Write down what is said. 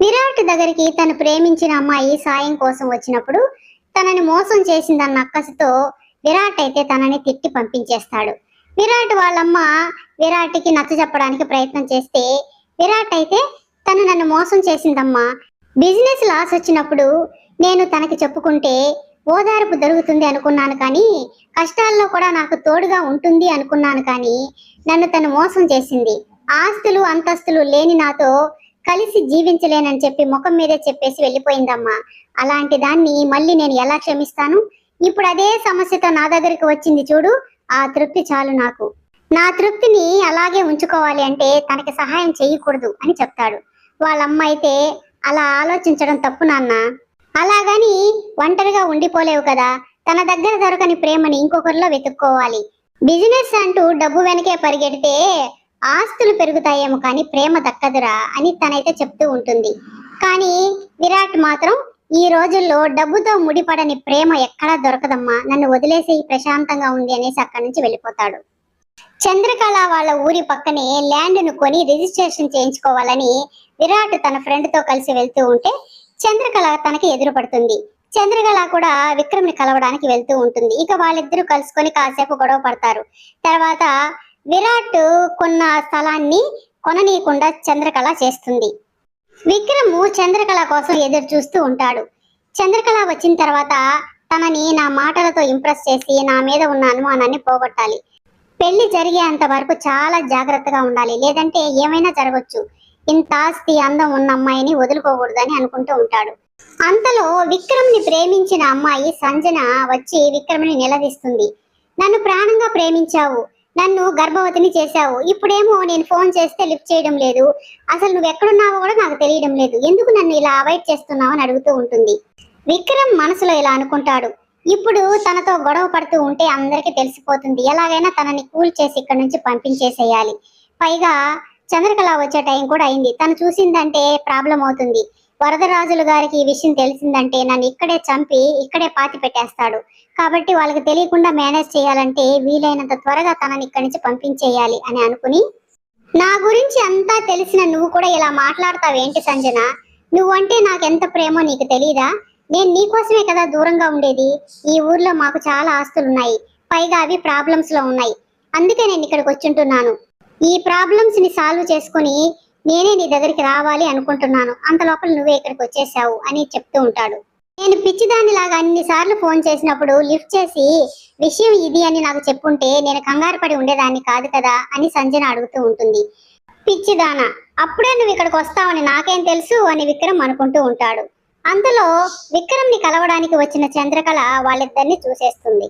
విరాట్ దగ్గరికి తను ప్రేమించిన అమ్మాయి సాయం కోసం వచ్చినప్పుడు తనని మోసం చేసిందన్న అక్కసుతో విరాట్ అయితే తనని తిట్టి పంపించేస్తాడు. విరాట్ వాళ్ళమ్మ విరాట్కి నచ్చ చెప్పడానికి ప్రయత్నం చేస్తే విరాట్ అయితే తను నన్ను మోసం చేసిందమ్మా, బిజినెస్ లాస్ వచ్చినప్పుడు నేను తనకి చెప్పుకుంటే ఓదార్పు దొరుకుతుంది అనుకున్నాను, కానీ కష్టాల్లో కూడా నాకు తోడుగా ఉంటుంది అనుకున్నాను, కానీ నన్ను తను మోసం చేసింది. ఆస్తులు అంతస్తులు లేని నాతో కలిసి జీవించలేనని చెప్పి ముఖం మీదే చెప్పేసి వెళ్ళిపోయిందమ్మా. అలాంటి దాన్ని మళ్ళీ నేను ఎలా క్షమిస్తాను? ఇప్పుడు అదే సమస్యతో నా దగ్గరికి వచ్చింది చూడు, ఆ తృప్తి చాలు నాకు. నా తృప్తిని అలాగే ఉంచుకోవాలి అంటే తనకి సహాయం చేయకూడదు అని చెప్తాడు. వాళ్ళమ్మ అయితే అలా ఆలోచించడం తప్పు నాన్న, అలాగని ఒంటరిగా ఉండిపోలేవు కదా, తన దగ్గర దొరకని ప్రేమని ఇంకొకరిలో వెతుక్కోవాలి. బిజినెస్ అంటూ డబ్బు వెనకే పరిగెడితే ఆస్తులు పెరుగుతాయేమో కానీ ప్రేమ దక్కదురా అని తనైతే చెప్తూ ఉంటుంది. కానీ విరాట్ మాత్రం ఈ రోజుల్లో డబ్బుతో ముడిపడని ప్రేమ ఎక్కడా దొరకదమ్మా, నన్ను వదిలేసి ప్రశాంతంగా ఉంది అనేసి అక్కడి నుంచి వెళ్ళిపోతాడు. చంద్రకళ వాళ్ళ ఊరి పక్కనే ల్యాండ్ను కొని రిజిస్ట్రేషన్ చేయించుకోవాలని విరాట్ తన ఫ్రెండ్ తో కలిసి వెళ్తూ ఉంటే చంద్రకళ తనకి ఎదురు పడుతుంది. చంద్రకళ కూడా విక్రమ్ని కలవడానికి వెళ్తూ ఉంటుంది. ఇక వాళ్ళిద్దరూ కలుసుకొని కాసేపు గొడవ పడతారు. తర్వాత విరాట్ కొన్న స్థలాన్ని కొననీయకుండా చంద్రకళ చేస్తుంది. విక్రమ్ చంద్రకళ కోసం ఎదురు చూస్తూ ఉంటాడు. చంద్రకళ వచ్చిన తర్వాత తనని నా మాటలతో ఇంప్రెస్ చేసి నా మీద ఉన్న అనుమానాన్ని పోగొట్టాలి. పెళ్లి జరిగేంత వరకు చాలా జాగ్రత్తగా ఉండాలి, లేదంటే ఏమైనా జరగచ్చు. ఇంత ఆస్తి అందం ఉన్న అమ్మాయిని వదులుకోకూడదు అని అనుకుంటూ ఉంటాడు. అంతలో విక్రమ్ని ప్రేమించిన అమ్మాయి సంజన వచ్చి విక్రమ్ని నిలదీస్తుంది. నన్ను ప్రాణంగా ప్రేమించావు, నన్ను గర్భవతిని చేశావు, ఇప్పుడేమో నేను ఫోన్ చేస్తే లిఫ్ట్ చేయడం లేదు, అసలు నువ్వు ఎక్కడున్నావో కూడా నాకు తెలియడం లేదు, ఎందుకు నన్ను ఇలా అవాయిడ్ చేస్తున్నావు అని అడుగుతూ ఉంటుంది. విక్రమ్ మనసులో ఇలా అనుకుంటాడు, ఇప్పుడు తనతో గొడవ పడుతూ ఉంటే అందరికీ తెలిసిపోతుంది, ఎలాగైనా తనని కూల్ చేసి ఇక్కడ నుంచి పంపించేసేయాలి. పైగా చంద్రకళ వచ్చే టైం కూడా అయింది, తను చూసిందంటే ప్రాబ్లం అవుతుంది. వరదరాజులు గారికి ఈ విషయం తెలిసిందంటే నన్ను ఇక్కడే చంపి ఇక్కడే పాతి పెట్టేస్తాడు. కాబట్టి వాళ్ళకి తెలియకుండా మేనేజ్ చేయాలంటే వీలైనంత త్వరగా తనని ఇక్కడి నుంచి పంపించేయాలి అని అనుకుని, నా గురించి అంతా తెలిసిన నువ్వు కూడా ఇలా మాట్లాడతావేంటి సంజన, నువ్వంటే నాకెంత ప్రేమో నీకు తెలీదా, నేను నీకోసమే కదా దూరంగా ఉండేది, ఈ ఊర్లో మాకు చాలా ఆస్తులున్నాయి, పైగా అవి ప్రాబ్లమ్స్ లో ఉన్నాయి, అందుకే నేను ఇక్కడికి వచ్చుంటున్నాను, ఈ ప్రాబ్లమ్స్ ని సాల్వ్ చేసుకుని నేనే నీ దగ్గరికి రావాలి అనుకుంటున్నాను, అంత లోపల నువ్వే ఇక్కడికి వచ్చేసావు అని చెప్తూ ఉంటాడు. నేను పిచ్చిదానిలాగా అన్నిసార్లు ఫోన్ చేసినప్పుడు లిఫ్ట్ చేసి విషయం ఇది అని నాకు చెప్పుంటే నేను కంగారు పడి ఉండేదాన్ని కాదు కదా అని సంజన అడుగుతూ ఉంటుంది. పిచ్చిదానా, అప్పుడే నువ్వు ఇక్కడికి వస్తావని నాకేం తెలుసు అని విక్రమ్ అనుకుంటూ ఉంటాడు. అంతలో విక్రమ్ని కలవడానికి వచ్చిన చంద్రకళ వాళ్ళిద్దరిని చూసేస్తుంది.